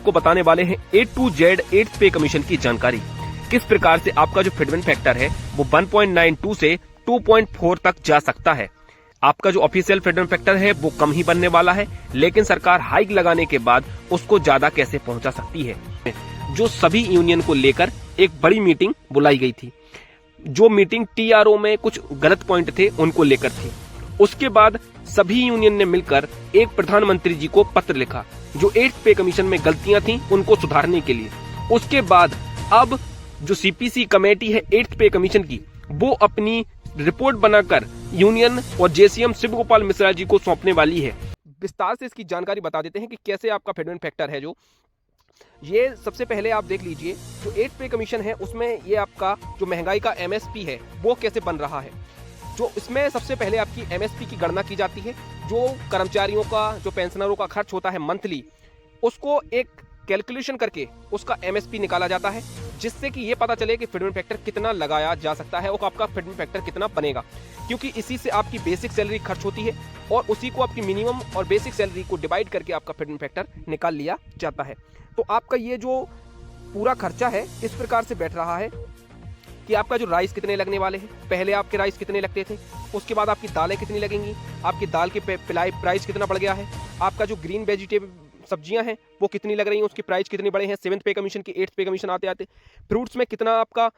आपको बताने वाले हैं A to Z 8th पे कमीशन की जानकारी। किस प्रकार से आपका जो फिटमेंट फैक्टर है वो 1.92 से 2.4 तक जा सकता है। आपका जो ऑफिशियल फिटमेंट फैक्टर है वो कम ही बनने वाला है, लेकिन सरकार हाइक लगाने के बाद उसको ज्यादा कैसे पहुंचा सकती है। जो सभी यूनियन को लेकर एक बड़ी मीटिंग बुलाई गई थी, जो मीटिंग TRO में कुछ गलत पॉइंट थे उनको लेकर थी। उसके बाद सभी यूनियन ने मिलकर एक प्रधानमंत्री जी को पत्र लिखा जो 8th पे कमीशन में गलतियां थी उनको सुधारने के लिए। उसके बाद अब जो CPC कमेटी है 8th पे कमीशन की, वो अपनी रिपोर्ट बनाकर यूनियन और JCM शिव गोपाल मिश्रा जी को सौंपने वाली है। विस्तार से इसकी जानकारी बता देते हैं कि कैसे आपका फिटमेंट फैक्टर है। जो ये सबसे पहले आप देख लीजिए, जो 8th पे कमीशन है उसमें ये आपका जो महंगाई का MSP है वो कैसे बन रहा है। जो इसमें सबसे पहले आपकी MSP की गणना की जाती है। जो कर्मचारियों का, जो पेंशनरों का खर्च होता है मंथली, उसको एक कैलकुलेशन करके उसका MSP निकाला जाता है, जिससे कि ये पता चले कि फिटमेंट फैक्टर कितना लगाया जा सकता है और आपका फिटमेंट फैक्टर कितना बनेगा। क्योंकि इसी से आपकी बेसिक सैलरी खर्च होती है और उसी को आपकी मिनिमम और बेसिक सैलरी को डिवाइड करके आपका फिटमेंट फैक्टर निकाल लिया जाता है। तो आपका ये जो पूरा खर्चा है इस प्रकार से बैठ रहा है कि आपका जो राइस कितने लगने वाले हैं, पहले आपके राइस कितने लगते थे, उसके बाद आपकी दालें कितनी लगेंगी, आपकी दाल के प्राइस कितना बढ़ गया है, आपका जो ग्रीन वेजिटेबल सब्जियां हैं वो कितनी लग रही हैं, उसकी प्राइस कितनी बड़े हैं 7th पे कमीशन की 8th पे कमीशन आते आते। फ्रूट्स में कितना आपका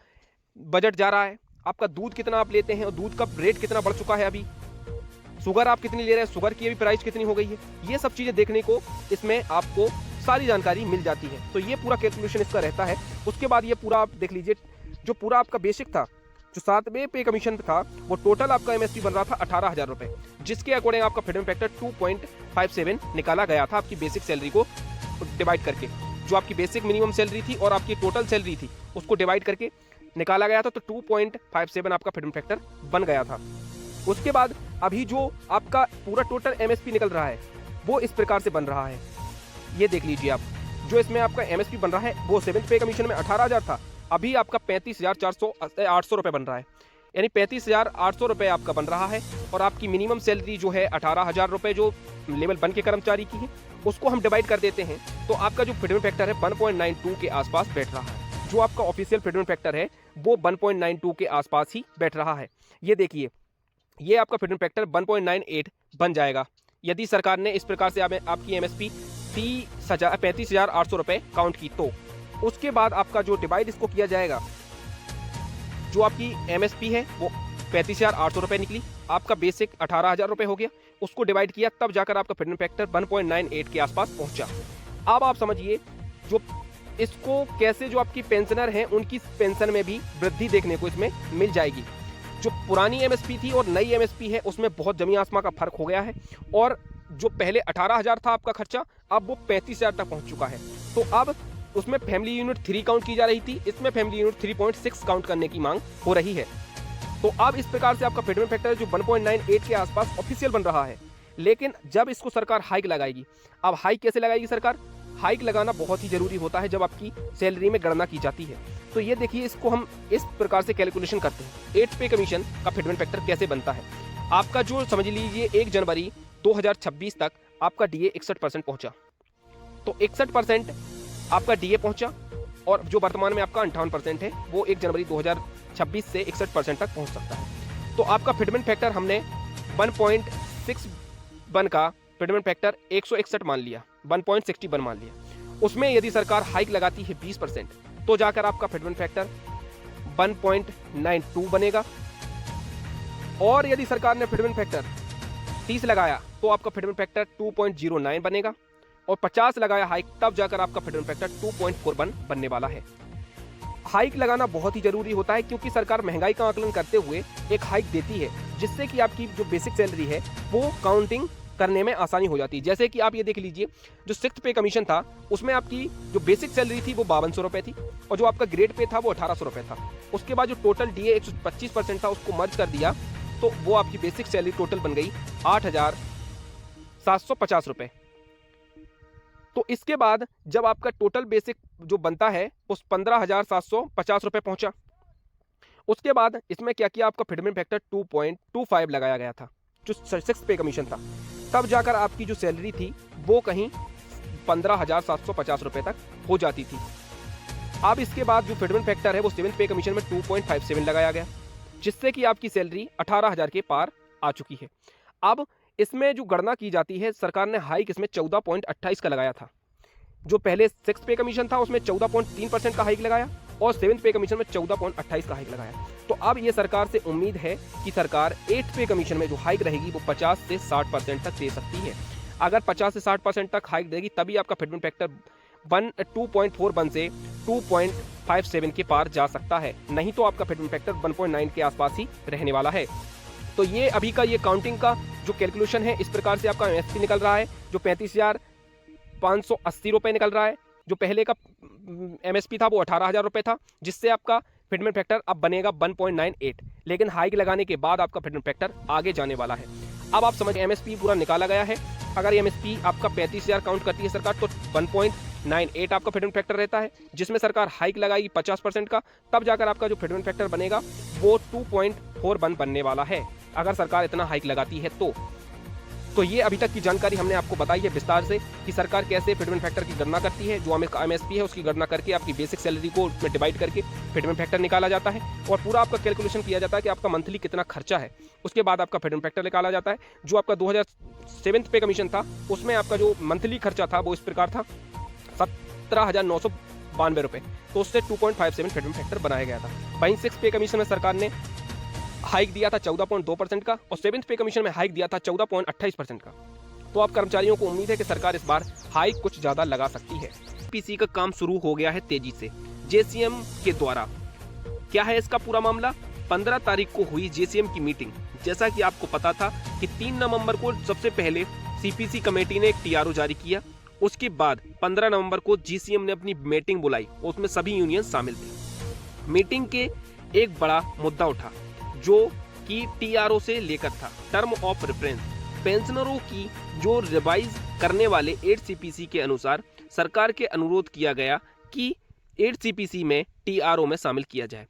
बजट जा रहा है, आपका दूध कितना आप लेते हैं और दूध का रेट कितना बढ़ चुका है अभी, शुगर आप कितनी ले रहे हैं, शुगर की भी प्राइस कितनी हो गई है। ये सब चीज़ें देखने को इसमें आपको सारी जानकारी मिल जाती है। तो ये पूरा कैलकुलेशन इसका रहता है। उसके बाद ये पूरा आप देख लीजिए, जो पूरा आपका बेसिक था, जो 7वें पे कमीशन था, वो टोटल आपका MSP बन रहा था 18,000 रुपए, जिसके अकॉर्डिंग आपका फिटमेंट फैक्टर 2.57 निकाला गया था आपकी बेसिक सैलरी को डिवाइड करके। जो आपकी बेसिक मिनिमम सैलरी थी और आपकी टोटल सैलरी थी उसको डिवाइड करके निकाला गया था, तो 2.57 आपका फिटमेंट फैक्टर बन गया था। उसके बाद अभी जो आपका पूरा टोटल MSP निकल रहा है वो इस प्रकार से बन रहा है। ये देख लीजिए आप, जो इसमें आपका MSP बन रहा है वो 7th पे कमीशन में 18,000 था, अभी आपका 35,800 रुपए बन रहा है, यानी 35,800 रुपए आपका बन रहा है। और आपकी मिनिमम सैलरी जो है 18,000 रुपए जो लेवल 1 के कर्मचारी की है, उसको हम डिवाइड कर देते हैं तो आपका जो फिटमेंट फैक्टर है 1.92 के आसपास बैठ रहा है। जो आपका ऑफिशियल फिटमेंट फैक्टर है वो 1.92 के आसपास ही बैठ रहा है। ये देखिए, ये आपका फिटमेंट फैक्टर 1.98 बन जाएगा यदि सरकार ने इस प्रकार से आपकी MSP 35,800 रुपए काउंट की तो। उसके बाद आपका जो डिवाइड इसको किया जाएगा, जो आपकी MSP है वो 35,800 रुपए निकली, आपका बेसिक 18,000 रुपए हो गया, उसको डिवाइड किया तब जाकर आपका फिटमेंट फैक्टर 1.98 के आसपास पहुंचा। अब आप समझिए जो इसको कैसे जो आपकी पेंशनर हैं उनकी पेंशन में भी वृद्धि देखने को इसमें मिल जाएगी। जो पुरानी MSP थी और नई MSP है उसमें बहुत जमीन आसमान का फर्क हो गया है, और जो पहले 18,000 था आपका खर्चा, अब वो 35,000 तक पहुंच चुका है। तो अब उसमें फैमिली यूनिट 3 काउंट की जा रही थी, इसमें फैमिली यूनिट 3.6 काउंट करने की मांग हो रही है। तो अब इस प्रकार से आपका फिटमेंट फैक्टर जो 1.98 के आसपास ऑफिशियल बन रहा है। लेकिन जब इसको सरकार हाइक लगाएगी, अब हाइक कैसे लगाएगी सरकार, हाइक लगाना बहुत ही जरूरी होता है जब आपकी सैलरी में गणना की जाती है। तो ये देखिए, इसको हम इस प्रकार से कैलकुलेशन करते हैं 8th पे कमीशन का फिटमेंट फैक्टर कैसे बनता है। आपका जो समझ लीजिए 1 जनवरी 2026 तक आपका DA 61% पहुंचा, तो 61% आपका DA पहुंचा, और जो वर्तमान में आपका 58% है वो 1 जनवरी 2026 से 61% तक पहुंच सकता है। तो आपका फिटमेंट फैक्टर हमने 1.61 का फिटमेंट फैक्टर 161 मान लिया, 1.61 मान लिया। उसमें यदि सरकार हाइक लगाती है 20% तो जाकर आपका फिटमेंट फैक्टर 1.92 बनेगा, और यदि सरकार ने फिटमेंट फैक्टर 30 लगाया तो आपका फिटमेंट फैक्टर 2.09 बनेगा, और 50 लगाया हाइक तब जाकर आपका फिटमेंट फैक्टर 2.41 बनने वाला है। हाइक लगाना बहुत ही जरूरी होता है क्योंकि सरकार महंगाई का आकलन करते हुए एक हाइक देती है, जिससे कि आपकी जो बेसिक सैलरी है वो काउंटिंग करने में आसानी हो जाती है। जैसे कि आप ये देख लीजिए, जो 6th पे कमीशन था उसमें आपकी जो बेसिक सैलरी थी वो 5200 रुपए थी, और जो आपका ग्रेड पे था वो 1800 रुपए था। उसके बाद जो टोटल DA 125% था उसको मर्ज कर दिया, तो वो आपकी बेसिक सैलरी टोटल बन गई 8,750 रुपए। तो इसके बाद जब आपका टोटल बेसिक जो बनता है उस 15,750 रुपए पहुंचा, उसके बाद इसमें क्या किया, आपका फिटमेंट फैक्टर 2.25 लगाया गया था जो 6th पे कमीशन था। तब जाकर आपकी जो सैलरी थी वो कहीं 15,750 रुपए तक हो जाती थी। अब इसके बाद जो फिटमेंट फैक्टर है वो 7th पे कमीशन में 2.57 लगाया गया, जिससे कि आपकी सैलरी 18,000 के पार आ चुकी है। अब इसमें जो गणना की जाती है, सरकार ने हाइक इसमें 14.28 का लगाया था। जो पहले 6th पे कमीशन था उसमें 14.3% का हाइक लगाया और 7th पे कमीशन में 14.28 का हाइक लगाया। तो अब ये सरकार से उम्मीद है कि सरकार 8th पे कमीशन में जो हाइक रहेगी वो 50 से 60% तक दे सकती है। अगर 50 से 60% तक हाइक देगी तभी आपका फिटमेंट फैक्टर 2.41 से 2.57 के पार जा सकता है, नहीं तो आपका फिटमेंट फैक्टर 1.9 के आसपास ही रहने वाला है। तो ये अभी का ये काउंटिंग का जो कैलकुलेशन है, इस प्रकार से आपका एमएसपी निकल रहा है, जो 35,580 रुपये निकल रहा है। जो पहले का एमएसपी था वो 18,000 रुपये था, जिससे आपका फिटमेंट फैक्टर अब बनेगा 1.98, लेकिन हाइक लगाने के बाद आपका फिटमेंट फैक्टर आगे जाने वाला है। अब आप समझ, एमएसपी पूरा निकाला गया है। अगर एमएसपी आपका 35,000 काउंट करती है सरकार तो 1.98 आपका फिटमेंट फैक्टर रहता है, जिसमें सरकार हाइक लगाएगी 50% का, तब जाकर आपका जो फिटमेंट फैक्टर बनेगा वो 2.41 बनने वाला है, अगर सरकार इतना हाइक लगाती है तो ये अभी तक की जानकारी हमने आपको बताई है विस्तार से कि सरकार कैसे फिटमेंट फैक्टर की गणना करती है। जो एमएसपी है उसकी गणना करके आपकी बेसिक सैलरी को उसमें डिवाइड करके फिटमेंट फैक्टर निकाला जाता है और पूरा आपका कैलकुलेशन किया जाता है कि आपका मंथली कितना खर्चा है। उसके बाद आपका फिटमेंट फैक्टर निकाला जाता है। जो आपका 2007 पे कमीशन था उसमें आपका जो मंथली खर्चा था वो इस प्रकार था 17,992 रुपये, तो उससे 2.57 फिटमेंट फैक्टर बनाया गया था। वहीं 6th पे कमीशन में सरकार ने हाइक दिया था 14.2% का और 7th पे कमीशन में हाइक दिया था 14.28% का। तो अब कर्मचारियों को उम्मीद है कि सरकार इस बार हाइक कुछ ज्यादा लगा सकती है। पीसी का काम शुरू हो गया है तेजी से जेसीएम के द्वारा। क्या है इसका पूरा मामला? 15 तारीख को हुई जेसीएम की मीटिंग। जैसा कि आपको पता था कि 3 नवंबर को सबसे पहले सीपीसी कमेटी ने एक टीआरओ जारी किया, उसके बाद 15 नवंबर को जीसीएम ने अपनी मीटिंग बुलाई, उसमें सभी यूनियन शामिल थे। मीटिंग के एक बड़ा मुद्दा उठा जो कि टीआरओ से लेकर था, टर्म ऑफ रेफरेंस। पेंशनरों की जो रिवाइज करने वाले 8 सीपीसी के अनुसार सरकार के अनुरोध किया गया कि 8 सीपीसी में टीआरओ में शामिल किया जाए।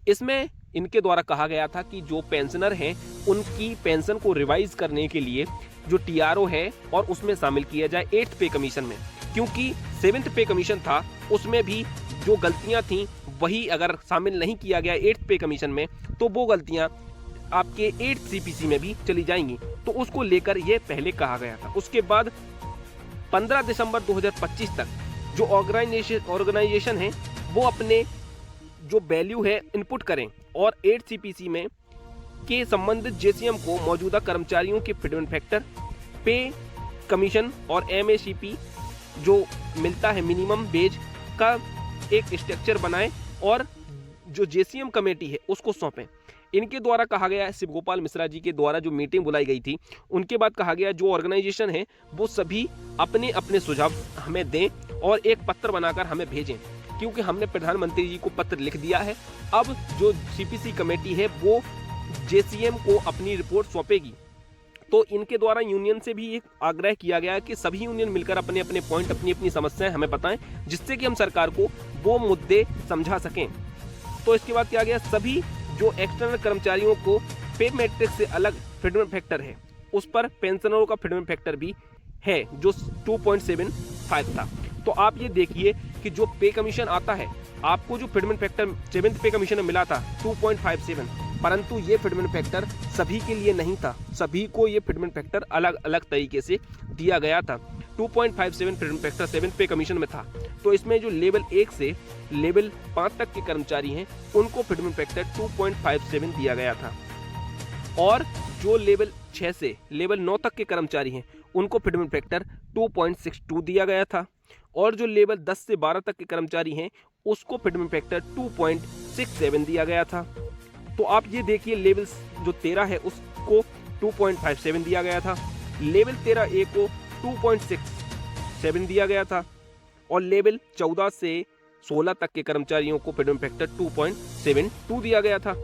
इसमें इनके द्वारा कहा गया था कि जो पेंशनर हैं उनकी पेंशन को रिवाइज करने के लिए जो टीआरओ है और उसमें शामिल किया जाए 8th पे कमीशन में, क्योंकि 7th पे कमीशन था उसमें भी जो गलतियां थी वही अगर शामिल नहीं किया गया 8th पे कमीशन में तो वो गलतियां आपके 8th सीपीसी में भी चली जाएंगी, तो उसको लेकर ये पहले कहा गया था। उसके बाद 15 दिसंबर 2025 तक जो ऑर्गेनाइजेशन है वो अपने जो वैल्यू है इनपुट करें और 8 सीपीसी में के संबंधित जेसीएम को मौजूदा कर्मचारियों के फिटमेंट फैक्टर, पे कमीशन और एमएसीपी जो मिलता है मिनिमम वेज का एक स्ट्रक्चर बनाएं और जो जेसीएम कमेटी है उसको सौंपें। इनके द्वारा कहा गया है, शिव गोपाल मिश्रा जी के द्वारा जो मीटिंग बुलाई गई थी उनके बाद कहा गया जो ऑर्गेनाइजेशन है वो सभी अपने अपने सुझाव हमें दें और एक पत्र बनाकर हमें भेजें, क्योंकि हमने प्रधानमंत्री जी को पत्र लिख दिया है। अब जो सीपीसी कमेटी है वो जेसीएम को अपनी रिपोर्ट सौंपेगी। तो इनके द्वारा यूनियन से भी एक आग्रह किया गया है कि सभी यूनियन मिलकर अपने अपने पॉइंट, अपनी अपनी समस्याएं हमें बताएं, जिससे कि हम सरकार को वो मुद्दे समझा सकें। तो इसके बाद क्या गया, सभी जो एक्सटर्नल कर्मचारियों को पे मैट्रिक्स से अलग फिटमेंट फैक्टर है उस पर पेंशनरों का फिटमेंट फैक्टर भी है जो 2.75 था। तो आप ये देखिए कि जो पे कमीशन आता है आपको जो फिटमेंट फैक्टर 7th पे कमीशन में मिला था 2.57, परंतु ये फिटमेंट फैक्टर सभी के लिए नहीं था, सभी को ये फिटमेंट फैक्टर अलग अलग तरीके से दिया गया था। 2.57 फिटमेंट फैक्टर 7th पे कमीशन में था, तो इसमें जो लेवल 1 से लेवल 5 तक के कर्मचारी हैं उनको फिटमेंट फैक्टर 2.57 दिया गया था और जो लेवल 6 से लेवल 9 तक के कर्मचारी हैं उनको फिटमेंट फैक्टर 2.62 दिया गया था और जो लेवल 10 से 12 तक के कर्मचारी हैं उसको फिटमेंट फैक्टर 2.67 दिया गया था। तो आप ये देखिए लेवल जो 13 है उसको 2.57 दिया गया था, लेवल 13A को 2.67 दिया गया था और लेवल 14 से 16 तक के कर्मचारियों को फिटमेंट फैक्टर 2.72 दिया गया था।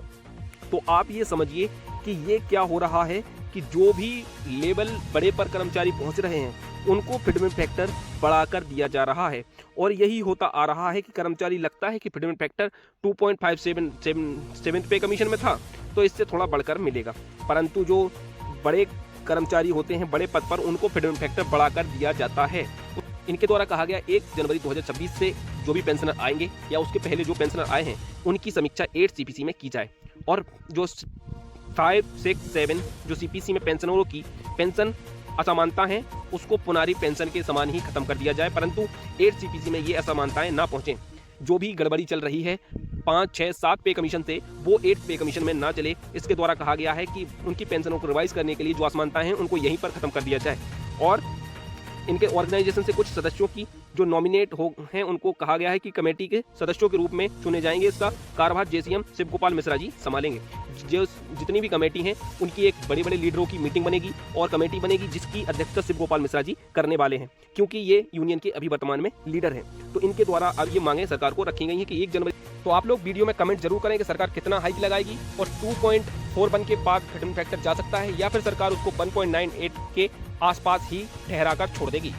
तो आप ये समझिए कि ये क्या हो रहा है कि जो भी लेवल बड़े पर कर्मचारी पहुंच रहे हैं उनको फिटमेंट फैक्टर बढ़ाकर दिया जा रहा है और यही होता आ रहा है कि कर्मचारी लगता है कि फिटमेंट फैक्टर 2.57 पे कमीशन में था तो इससे थोड़ा बढ़कर मिलेगा, परंतु जो बड़े कर्मचारी होते हैं बड़े पद पर उनको फिटमेंट फैक्टर बढ़ाकर दिया जाता है। इनके द्वारा कहा गया 1 जनवरी 2026 से जो भी पेंशनर आएंगे या उसके पहले जो पेंशनर आए हैं उनकी समीक्षा 8 सीपीसी में की जाए और जो 5, 6, 7 जो सीपीसी में पेंशनरों की पेंशन असमानता है उसको पुनारी पेंशन के समान ही खत्म कर दिया जाए, परंतु 8 सीपीसी में ये असमानताएं ना पहुंचे। जो भी गड़बड़ी चल रही है 5, 6, 7 पे कमीशन से वो 8 पे कमीशन में ना चले। इसके द्वारा कहा गया है कि उनकी पेंशनों को रिवाइज करने के लिए जो असमानताएं हैं उनको यहीं पर खत्म कर दिया जाए और इनके ऑर्गेनाइजेशन से कुछ सदस्यों की जो नॉमिनेट हो हैं उनको कहा गया है कि कमेटी के सदस्यों के रूप में चुने जाएंगे। इसका कार्यभार जेसीएम शिव गोपाल मिश्रा जी संभालेंगे। जो जितनी भी कमेटी हैं उनकी एक बड़े बड़े लीडरों की मीटिंग बनेगी और कमेटी बनेगी जिसकी अध्यक्षता शिव गोपाल मिश्रा जी करने वाले हैं, क्योंकि ये यूनियन के अभी वर्तमान में लीडर हैं। तो इनके द्वारा अब ये मांगे सरकार को रखी गई हैं कि 1 जनवरी। तो आप लोग वीडियो में कमेंट जरूर करें कि सरकार कितना हाइक लगाएगी और 2.41 के पास फिटमेंट फैक्टर जा सकता है या फिर सरकार उसको 1.98 के आसपास ही ठहराकर छोड़ देगी।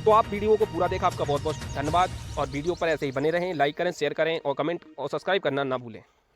तो आप वीडियो को पूरा देखा, आपका बहुत बहुत धन्यवाद और वीडियो पर ऐसे ही बने रहें, लाइक करें, शेयर करें और कमेंट और सब्सक्राइब करना ना भूलें।